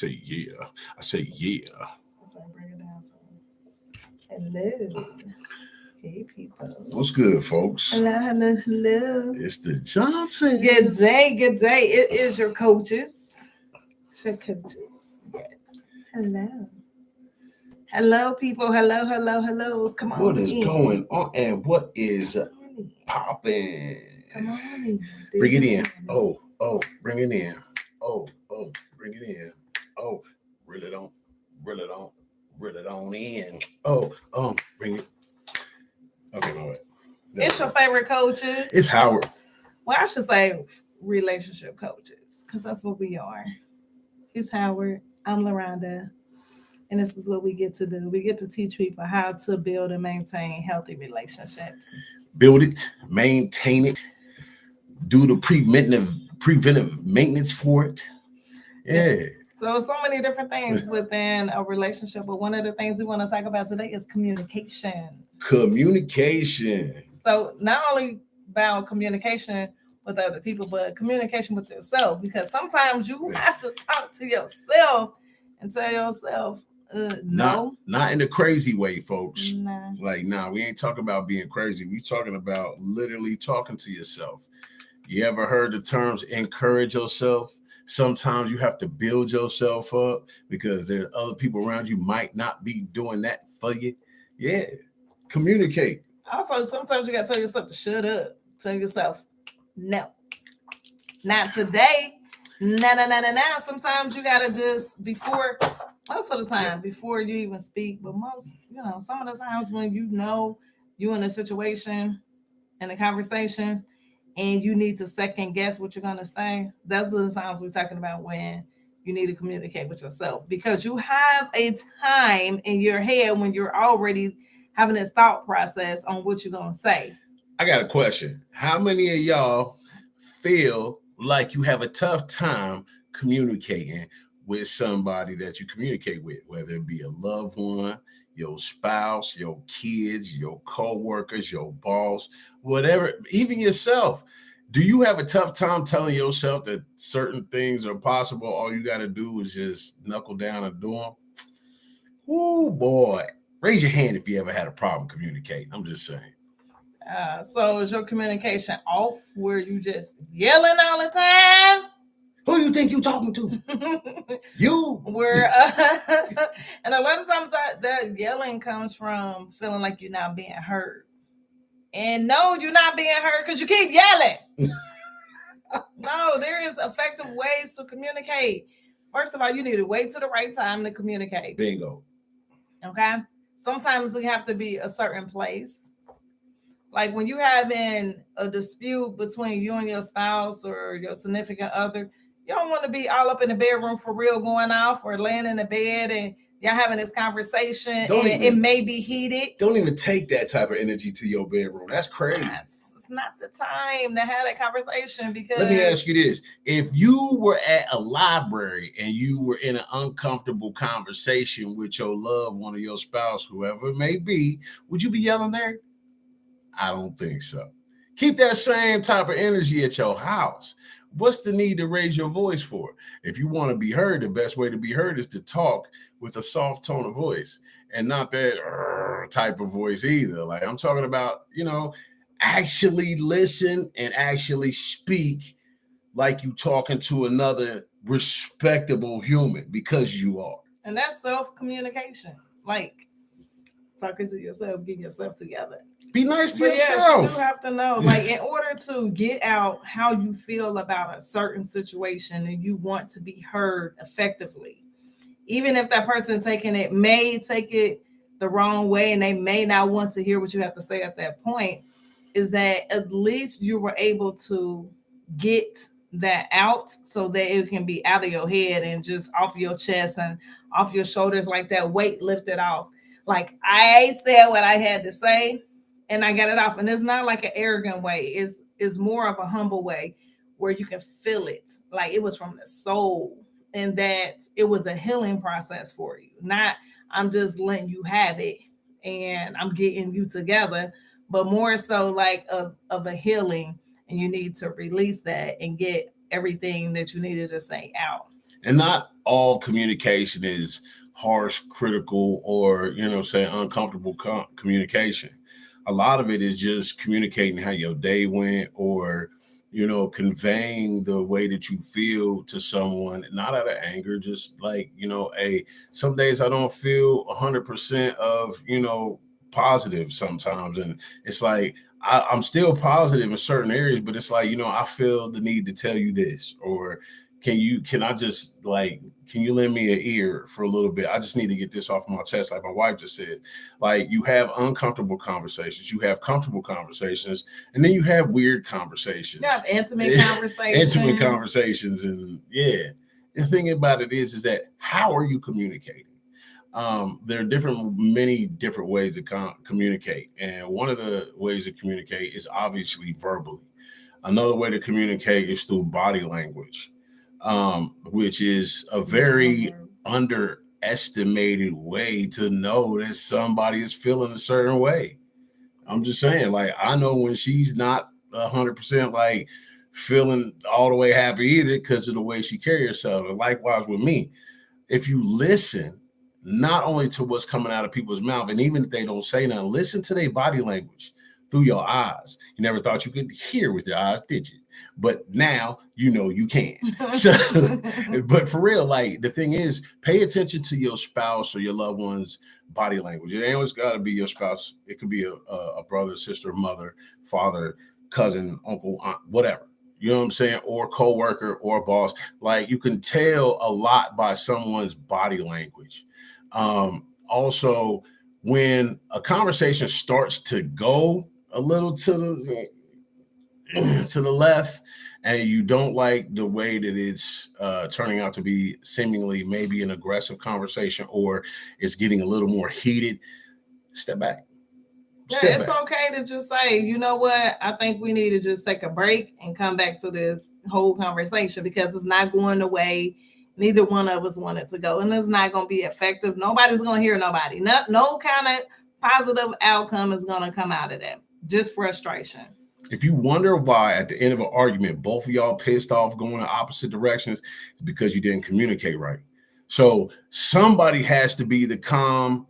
Say yeah. I say yeah. So bring it down. Hello. Hey, people. What's good, folks? Hello, hello, hello. It's the Johnson. Good day, good day. It is your coaches. It's your coaches. Yes. Hello. Hello, people. Hello, hello, hello. Come on. What is in. going on and what is Come on in. popping? Come on in. Bring it in. Oh, bring it in. Oh, bring it in. Oh, reel it on in. Oh, bring it. Okay, no way. It's your favorite coaches. It's Howard. Well, I should say relationship coaches, because that's what we are. It's Howard. I'm LaRonda. And this is what we get to do. We get to teach people how to build and maintain healthy relationships. Build it, maintain it, do the preventive maintenance for it. Yeah. So many different things within a relationship. But one of the things we want to talk about today is communication. Communication. So not only about communication with other people, but communication with yourself. Because sometimes you have to talk to yourself and tell yourself, no. Not in a crazy way, folks. Nah. Like, we ain't talking about being crazy. We talking about literally talking to yourself. You ever heard the terms encourage yourself? Sometimes you have to build yourself up because there's other people around you might not be doing that for you. Yeah. Communicate. Also, sometimes you got to tell yourself to shut up. Tell yourself, no. Not today. No. Sometimes you got to just, most of the time, before you even speak, but some of the times when you're in a situation, in a conversation, and you need to second guess what you're going to say, those are the times we're talking about when you need to communicate with yourself, because you have a time in your head when you're already having this thought process on what you're going to say. I got a question. How many of y'all feel like you have a tough time communicating with somebody that you communicate with, whether it be a loved one, your spouse, your kids, your co-workers, your boss, whatever, even yourself? Do you have a tough time telling yourself that certain things are possible? All you got to do is just knuckle down and do them? Oh, boy. Raise your hand if you ever had a problem communicating. I'm just saying. So is your communication off where you just yelling all the time? Who you think you talking to? You. And a lot of times that yelling comes from feeling like you're not being heard. And no, you're not being heard because you keep yelling. No, there is effective ways to communicate. First of all, you need to wait till the right time to communicate. Bingo. Okay? Sometimes we have to be a certain place. Like when you're having a dispute between you and your spouse or your significant other, you don't want to be all up in the bedroom for real going off, or laying in the bed and y'all having this conversation it may be heated. Don't even take that type of energy to your bedroom. That's crazy. It's not the time to have that conversation. Because let me ask you this. If you were at a library and you were in an uncomfortable conversation with your loved one or your spouse, whoever it may be, would you be yelling there? I don't think so. Keep that same type of energy at your house. What's the need to raise your voice for? If you want to be heard, the best way to be heard is to talk with a soft tone of voice, and not that type of voice either. Like, I'm talking about, actually listen and actually speak like you talking to another respectable human, because you are. And that's self-communication. Like talking to yourself, getting yourself together. Be nice to yourself. Yes, you have to know, like, in order to get out how you feel about a certain situation and you want to be heard effectively, even if that person may take it the wrong way and they may not want to hear what you have to say at that point, is that at least you were able to get that out so that it can be out of your head and just off your chest and off your shoulders, like that weight lifted off. Like, I said what I had to say and I got it off. And it's not like an arrogant way. It's more of a humble way where you can feel it. Like it was from the soul, and that it was a healing process for you. Not, I'm just letting you have it and I'm getting you together, but more so like of a healing, and you need to release that and get everything that you needed to say out. And not all communication is harsh, critical, or, say uncomfortable communication. A lot of it is just communicating how your day went, or, conveying the way that you feel to someone, not out of anger, just like, some days I don't feel 100% of, positive sometimes. And it's like, I'm still positive in certain areas, but it's like, I feel the need to tell you this, or can I just like, can you lend me an ear for a little bit? I just need to get this off my chest. Like my wife just said, like you have uncomfortable conversations, you have comfortable conversations, and then you have weird conversations. You have intimate conversations. Intimate conversations. And yeah, the thing about it is that how are you communicating? There are many different ways to communicate. And one of the ways to communicate is obviously verbally. Another way to communicate is through body language, which is a very underestimated way to know that somebody is feeling a certain way. I'm just saying, like, I know when she's not 100% like feeling all the way happy either because of the way she carries herself. And likewise with me, if you listen not only to what's coming out of people's mouth, and even if they don't say nothing, listen to their body language through your eyes. You never thought you could hear with your eyes, did you? But now you can. So, but for real, like the thing is, pay attention to your spouse or your loved one's body language. It ain't always got to be your spouse. It could be a brother, sister, mother, father, cousin, uncle, aunt, whatever. You know what I'm saying? Or coworker or boss. Like you can tell a lot by someone's body language. Also, when a conversation starts to go a little to the left, and you don't like the way that it's turning out to be seemingly maybe an aggressive conversation, or it's getting a little more heated, step back. It's okay to just say, you know what, I think we need to just take a break and come back to this whole conversation because it's not going the way neither one of us wanted to go, and it's not going to be effective. Nobody's going to hear nobody. No kind of positive outcome is going to come out of that. Just frustration. If you wonder why at the end of an argument, both of y'all pissed off going in opposite directions, it's because you didn't communicate right. So somebody has to be the calm,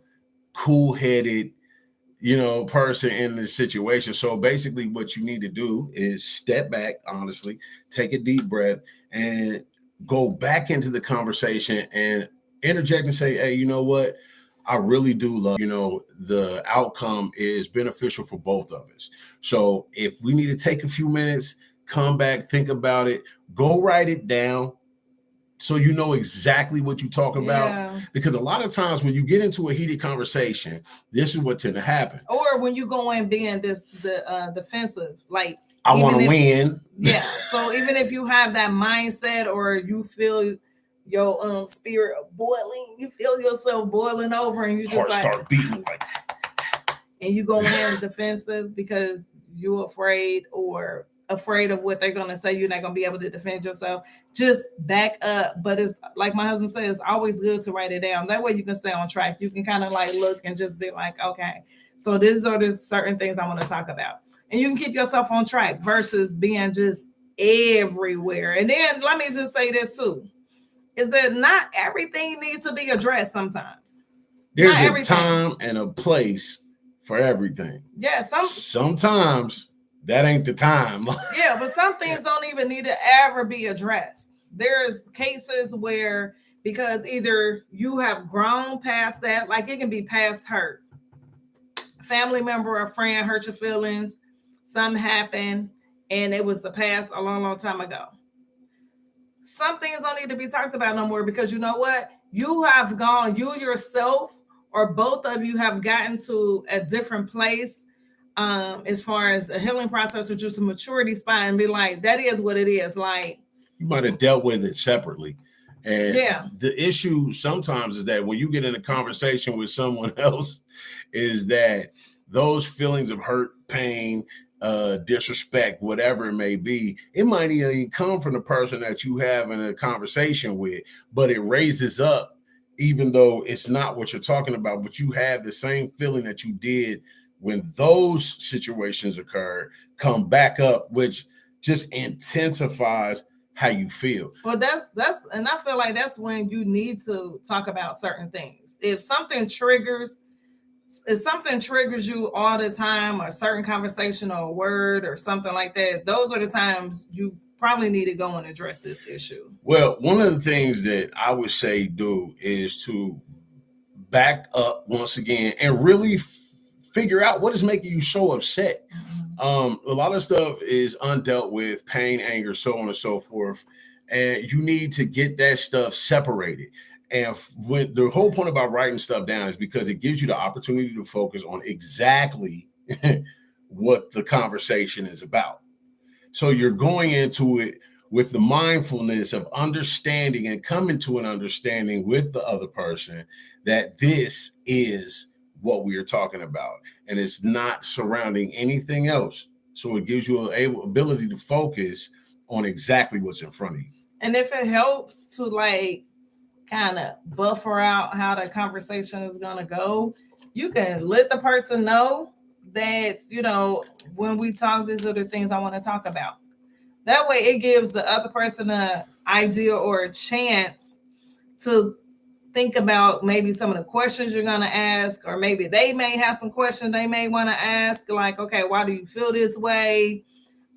cool-headed, person in this situation. So basically what you need to do is step back, honestly, take a deep breath and go back into the conversation and interject and say, hey, you know what? I really do love, the outcome is beneficial for both of us. So if we need to take a few minutes, come back, think about it, go write it down so you know exactly what you talk about. Yeah. Because a lot of times when you get into a heated conversation, this is what tend to happen. Or when you go in being defensive, like I want to win. Yeah. So even if you have that mindset or you feel your spirit boiling, you feel yourself boiling over, and you just heart start beating like, and you go in defensive because you're afraid of what they're gonna say. You're not gonna be able to defend yourself. Just back up. But it's like my husband says, it's always good to write it down. That way you can stay on track. You can kind of like look and just be like, okay, so these are the certain things I want to talk about, and you can keep yourself on track versus being just everywhere. And then let me just say this too. Is that not everything needs to be addressed sometimes? There's a time and a place for everything. Yeah, sometimes that ain't the time. Yeah, but some things don't even need to ever be addressed. There's cases where, because either you have grown past that, like it can be past hurt. A family member or friend hurt your feelings, something happened, and it was the past a long, long time ago. Some things don't need to be talked about no more because you know what? You yourself or both of you have gotten to a different place as far as a healing process or just a maturity spot and be like, that is what it is. Like you might have dealt with it separately. And yeah, the issue sometimes is that when you get in a conversation with someone else, is that those feelings of hurt, pain, disrespect, whatever it may be, it might even come from the person that you have in a conversation with, but it raises up, even though it's not what you're talking about, but you have the same feeling that you did when those situations occurred, come back up, which just intensifies how you feel. Well, that's and I feel like that's when you need to talk about certain things. If something triggers you all the time, or a certain conversation or a word or something like that, those are the times you probably need to go and address this issue. Well, one of the things that I would say do is to back up once again and really figure out what is making you so upset. A lot of stuff is undealt with, pain, anger, so on and so forth. And you need to get that stuff separated. And when the whole point about writing stuff down is because it gives you the opportunity to focus on exactly what the conversation is about. So you're going into it with the mindfulness of understanding and coming to an understanding with the other person that this is what we are talking about, and it's not surrounding anything else. So it gives you an ability to focus on exactly what's in front of you. And if it helps to like kind of buffer out how the conversation is going to go, you can let the person know that, you know, when we talk, these are the things I want to talk about. That way it gives the other person an idea or a chance to think about maybe some of the questions you're going to ask, or maybe they may have some questions they may want to ask, like, okay, why do you feel this way?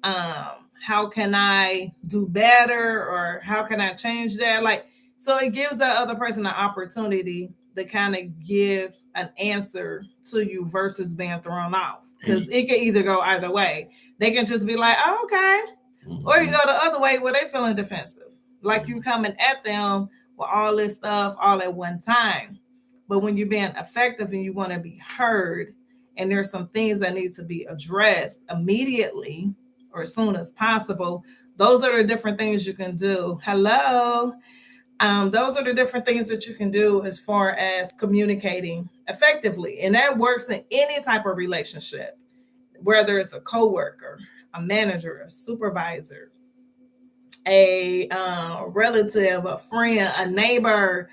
How can I do better? Or how can I change that? Like, so it gives the other person an opportunity to kind of give an answer to you versus being thrown off. Because it can either go either way. They can just be like, oh, okay. Or you go the other way where they feeling defensive. Like you coming at them with all this stuff all at one time. But when you're being effective and you want to be heard, and there's some things that need to be addressed immediately or as soon as possible, those are the different things you can do. Hello. Those are the different things that you can do as far as communicating effectively. And that works in any type of relationship, whether it's a coworker, a manager, a supervisor, a relative, a friend, a neighbor,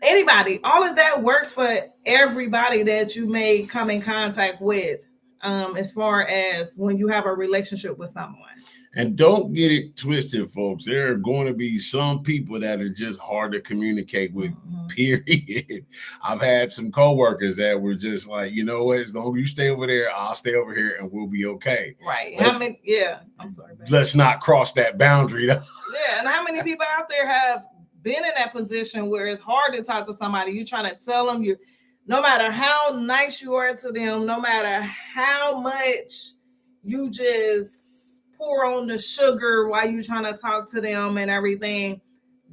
anybody. All of that works for everybody that you may come in contact with, as far as when you have a relationship with someone. And don't get it twisted, folks. There are going to be some people that are just hard to communicate with, period. I've had some coworkers that were just like, you know what, as long as you stay over there, I'll stay over here and we'll be okay. Right. I'm sorry, babe. Let's not cross that boundary. Yeah, and how many people out there have been in that position where it's hard to talk to somebody? You're trying to tell them, no matter how nice you are to them, no matter how much you just pour on the sugar while you trying to talk to them and everything,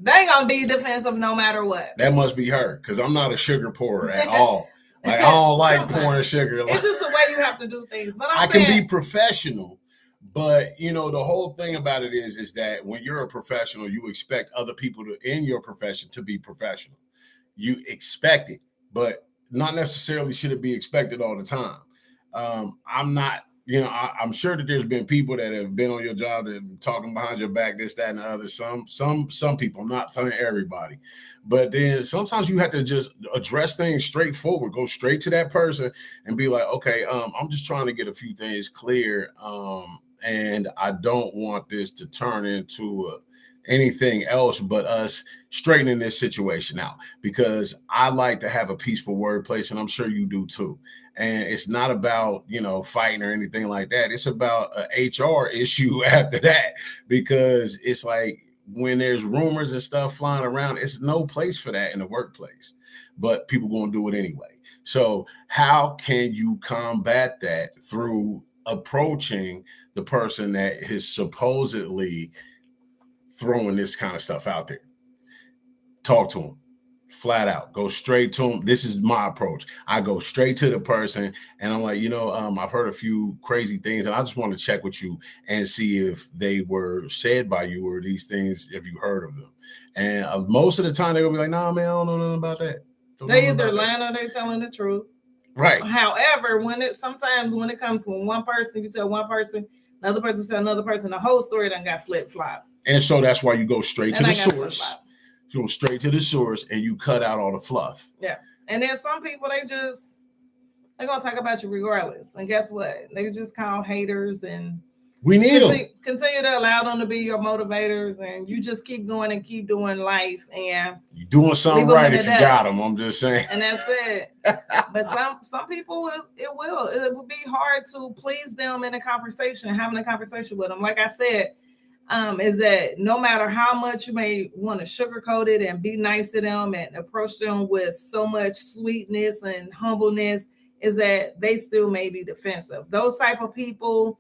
they gonna be defensive no matter what. That must be her, because I'm not a sugar pourer at all. Like, I don't like pouring sugar. It's just the way you have to do things. But I can be professional, but you know, the whole thing about it is that when you're a professional, you expect other people in your profession to be professional. You expect it, but not necessarily should it be expected all the time. I'm not. I'm sure that there's been people that have been on your job that have talking behind your back, this, that, and the other. Some people, I'm not telling everybody, but then sometimes you have to just address things straightforward, go straight to that person and be like, okay, I'm just trying to get a few things clear. And I don't want this to turn into anything else but us straightening this situation out, because I like to have a peaceful workplace, and I'm sure you do too. And it's not about, fighting or anything like that. It's about an HR issue after that, because it's like when there's rumors and stuff flying around, it's no place for that in the workplace, but people going to do it anyway. So how can you combat that? Through approaching the person that is supposedly throwing this kind of stuff out there. Talk to them flat out, go straight to them. This is my approach. I go straight to the person and I'm like, I've heard a few crazy things and I just want to check with you and see if they were said by you, or these things, if you heard of them. And most of the time they're gonna be like, nah, man, I don't know nothing about that. They either lying or they telling the truth. Right. However, sometimes when it comes from one person, you tell one person, another person tell another person, the whole story done got flip-flopped. And so that's why you go straight to the source. You go straight to the source and you cut out all the fluff. Yeah. And then some people, they're going to talk about you regardless. And guess what? They just call haters and We need them. Continue to allow them to be your motivators, and you just keep going and keep doing life. And you're doing something right if you got them. I'm just saying. And that's it. But some people, it will be hard to please them in a conversation, having a conversation with them. Like I said, is that no matter how much you may want to sugarcoat it and be nice to them and approach them with so much sweetness and humbleness, is that they still may be defensive. Those type of people,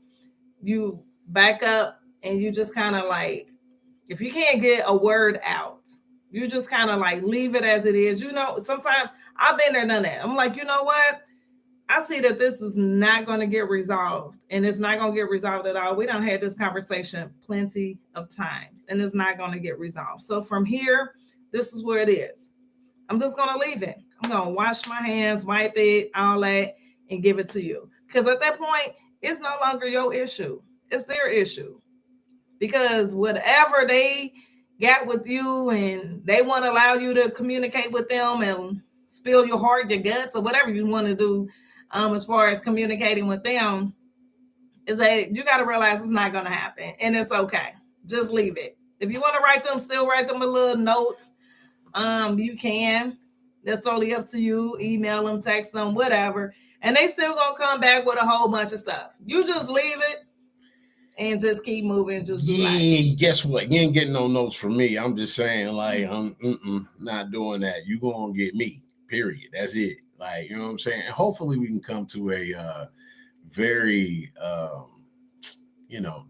you back up and you just kind of like, if you can't get a word out, you just kind of like leave it as it is. You know, sometimes I've been there, done that. I'm like, you know what? I see that this is not going to get resolved, and it's not going to get resolved at all. We done had this conversation plenty of times, and it's not going to get resolved. So from here, this is where it is. I'm just going to leave it. I'm going to wash my hands, wipe it, all that, and give it to you. Because at that point, it's no longer your issue. It's their issue. Because whatever they got with you and they want to allow you to communicate with them and spill your heart, your guts, or whatever you want to do as far as communicating with them, is that you got to realize it's not going to happen. And it's okay. Just leave it. If you want to write them, still write them a little notes. You can. That's totally up to you. Email them, text them, whatever. And they still going to come back with a whole bunch of stuff. You just leave it and just keep moving. Just guess what? You ain't getting no notes from me. I'm just saying, like, I'm not doing that. You gonna get me, period. That's it. Like, you know what I'm saying? And hopefully we can come to a very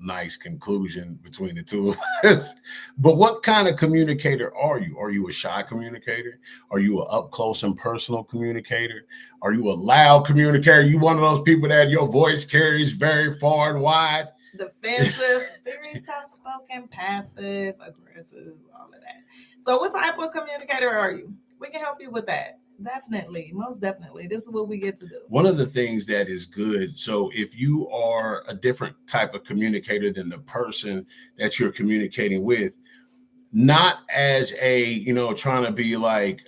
nice conclusion between the two of us. But what kind of communicator are you? Are you a shy communicator? Are you an up close and personal communicator? Are you a loud communicator? You one of those people that your voice carries very far and wide? Defensive, very soft-spoken, passive, aggressive, all of that. So what type of communicator are you? We can help you with that. Definitely, most definitely. This is what we get to do. One of the things that is good, so if you are a different type of communicator than the person that you're communicating with, not as a, trying to be like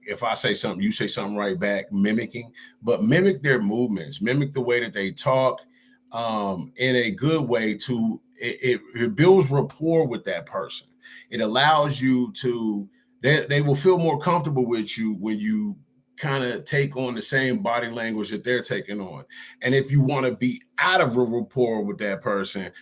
if I say something, you say something right back, mimicking, but mimic their movements, mimic the way that they talk, in a good way to it builds rapport with that person. It allows you to, they will feel more comfortable with you when you kind of take on the same body language that they're taking on. And if you want to be out of a rapport with that person,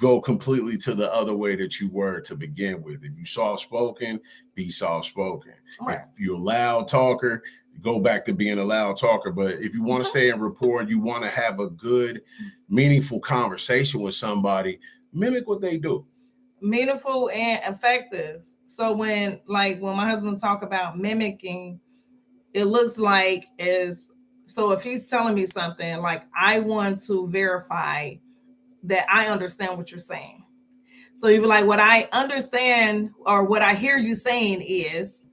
go completely to the other way that you were to begin with. If you soft-spoken, be soft-spoken. Right. If you're a loud talker, go back to being a loud talker. But if you want to stay in rapport, you want to have a good, meaningful conversation with somebody, mimic what they do. Meaningful and effective. So when my husband talk about mimicking, it looks like so if he's telling me something, like, I want to verify that I understand what you're saying. So you be like, what I understand or what I hear you saying is,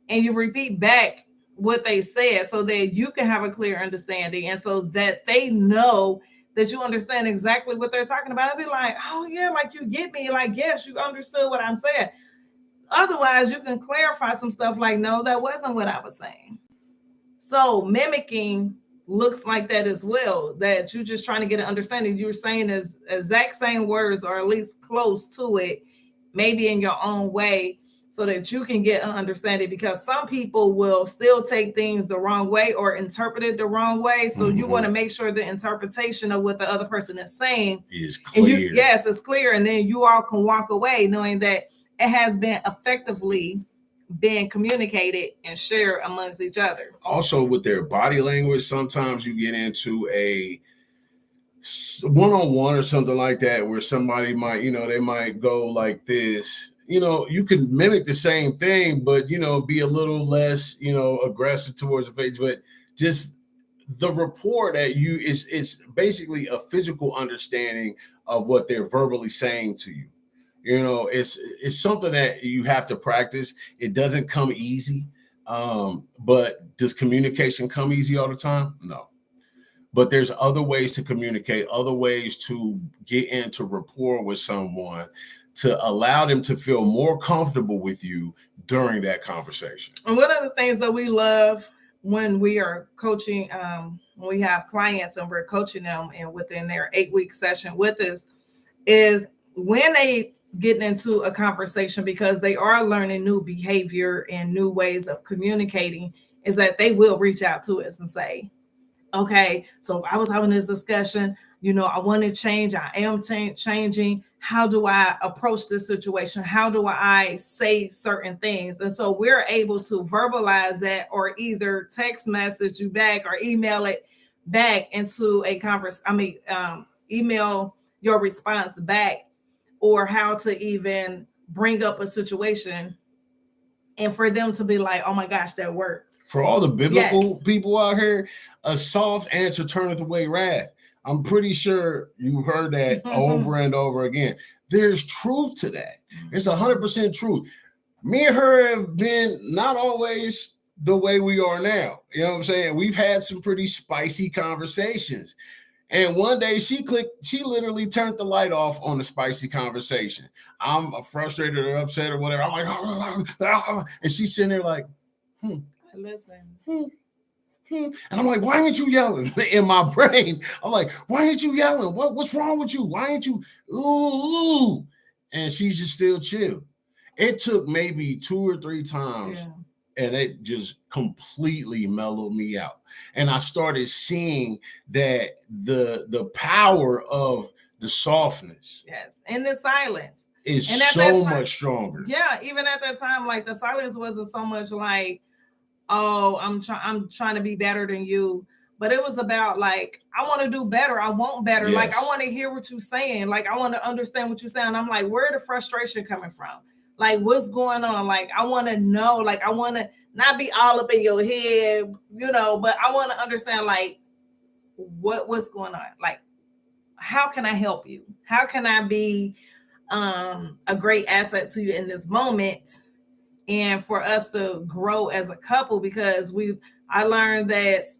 and you repeat back what they said so that you can have a clear understanding, and so that they know that you understand exactly what they're talking about. I'll be like, oh yeah, like, you get me, like, yes, you understood what I'm saying. Otherwise, you can clarify some stuff like, no, that wasn't what I was saying. So mimicking looks like that as well, that you're just trying to get an understanding. You're saying as exact same words, or at least close to it, maybe in your own way, so that you can get an understanding, because some people will still take things the wrong way or interpret it the wrong way. So you want to make sure the interpretation of what the other person is saying is clear. Yes, it's clear. And then you all can walk away knowing that it has been effectively being communicated and shared amongst each other. Also, with their body language, sometimes you get into a one-on-one or something like that, where somebody might, they might go like this. You can mimic the same thing, but, be a little less, aggressive towards the face. But just the rapport that it's basically a physical understanding of what they're verbally saying to you. It's something that you have to practice. It doesn't come easy. But does communication come easy all the time? No. But there's other ways to communicate, other ways to get into rapport with someone to allow them to feel more comfortable with you during that conversation. And one of the things that we love when we are coaching, when we have clients and we're coaching them and within their 8-week session with us, is when they get into a conversation, because they are learning new behavior and new ways of communicating, is that they will reach out to us and say, okay, so I was having this discussion, I want to change. I am changing. How do I approach this situation? How do I say certain things? And so we're able to verbalize that, or either text message you back or email it back into a conversation. Email your response back, or how to even bring up a situation and for them to be like, oh my gosh, that worked. For all the biblical people out here, a soft answer turneth away wrath. I'm pretty sure you've heard that over and over again. There's truth to that. It's 100% truth. Me and her have been not always the way we are now. You know what I'm saying? We've had some pretty spicy conversations. And one day she literally turned the light off on the spicy conversation. I'm frustrated or upset or whatever. I'm like, and she's sitting there like, listen. And I'm like, why aren't you yelling? In my brain, I'm like, why aren't you yelling? What's wrong with you? Why aren't you? Ooh. And she's just still chill. It took maybe 2 or 3 times, and it just completely mellowed me out. And I started seeing that the power of the softness, and the silence is so much stronger. Yeah, even at that time, like, the silence wasn't so much like, oh, I'm trying to be better than you, but it was about like, I want to do better. I want better. Yes. Like, I want to hear what you're saying. Like, I want to understand what you're saying. I'm like, where the frustration coming from? Like, what's going on? Like, I want to know. Like, I want to not be all up in your head, but I want to understand, like, what's going on. Like, how can I help you? How can I be a great asset to you in this moment? And for us to grow as a couple, because I learned that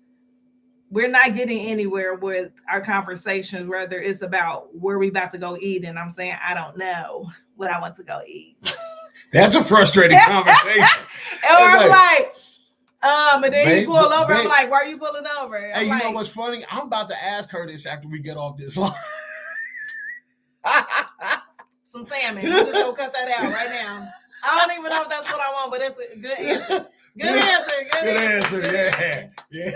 we're not getting anywhere with our conversations, whether it's about where we about to go eat. And I'm saying, I don't know what I want to go eat. That's a frustrating conversation. And I'm like, and then you pull over. I'm like, why are you pulling over? Hey, you know what's funny? I'm about to ask her this after we get off this line. Some salmon. You just go cut that out right now. I don't even know if that's what I want, but it's a good answer. Good answer. Yeah.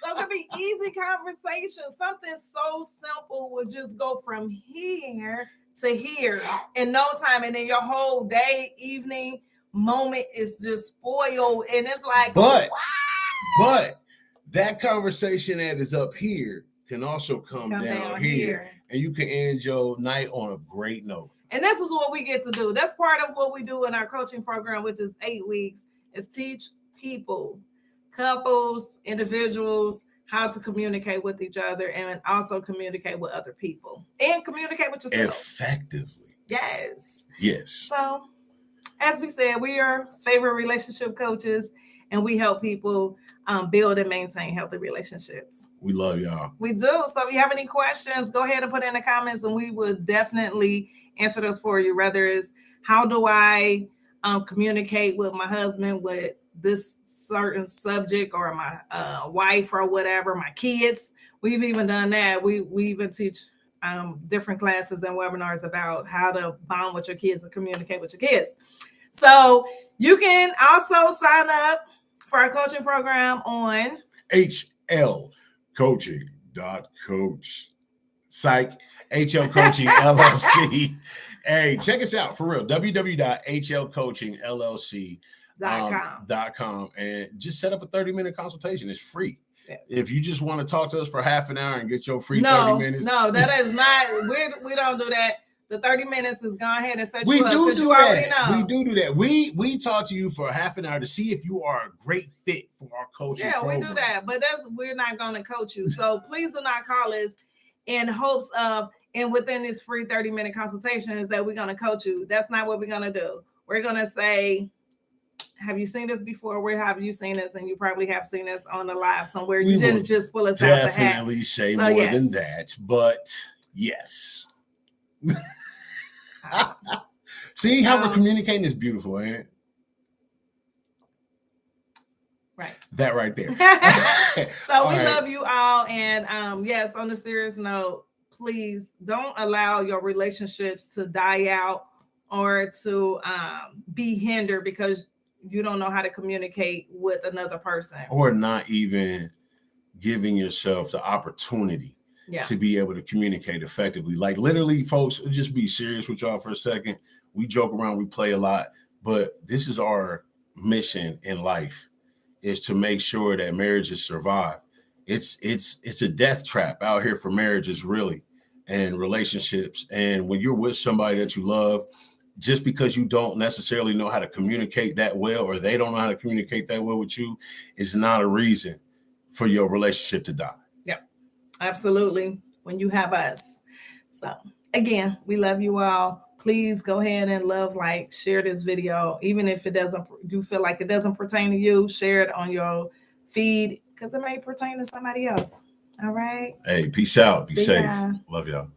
So it could be easy conversation. Something so simple would just go from here to here in no time. And then your whole day, evening, moment is just spoiled. And it's like, but that conversation that is up here can also come down here. And you can end your night on a great note. And this is what we get to do. That's part of what we do in our coaching program, which is 8 weeks, is teach people, couples, individuals, how to communicate with each other and also communicate with other people and communicate with yourself effectively. Yes. So, as we said, we are favorite relationship coaches, and we help people build and maintain healthy relationships. We love y'all. We do. So if you have any questions, go ahead and put in the comments, and we will definitely answer those for you. Whether it's, how do I communicate with my husband with this certain subject, or my wife, or whatever, my kids. We've even done that. We even teach different classes and webinars about how to bond with your kids and communicate with your kids. So you can also sign up for our coaching program on hlcoaching.coach. Psych, HL Coaching LLC. Hey, check us out for real. www.hlcoachingllc.com and just set up a 30-minute consultation. It's free. Yes. If you just want to talk to us for half an hour and get your free 30 minutes. No, that is not. We don't do that. The 30 minutes is go ahead and set you up. We do that. We talk to you for half an hour to see if you are a great fit for our coaching program. We do that, but we're not going to coach you. So please do not call us in hopes of, and within this free 30-minute consultation, is that we're going to coach you. That's not what we're going to do. We're going to say, have you seen this before? Where have you seen this? And you probably have seen this on the live somewhere. You didn't just pull us out the hat. Definitely say more than that, but yes. See how we're communicating is beautiful, ain't it? Right. That right there. So we love you all. And yes, on a serious note, please don't allow your relationships to die out or to be hindered because you don't know how to communicate with another person. Or not even giving yourself the opportunity to be able to communicate effectively. Like literally, folks, just be serious with y'all for a second. We joke around, we play a lot, but this is our mission in life, is to make sure that marriages survive. It's a death trap out here for marriages, really, and relationships. And when you're with somebody that you love, just because you don't necessarily know how to communicate that well, or they don't know how to communicate that well with you, is not a reason for your relationship to die. Yeah, absolutely. When you have us. So again, we love you all. Please go ahead and love, like, share this video. Even if it doesn't, you feel like it doesn't pertain to you, share it on your feed because it may pertain to somebody else. All right. Hey, peace out. Be safe. Love y'all.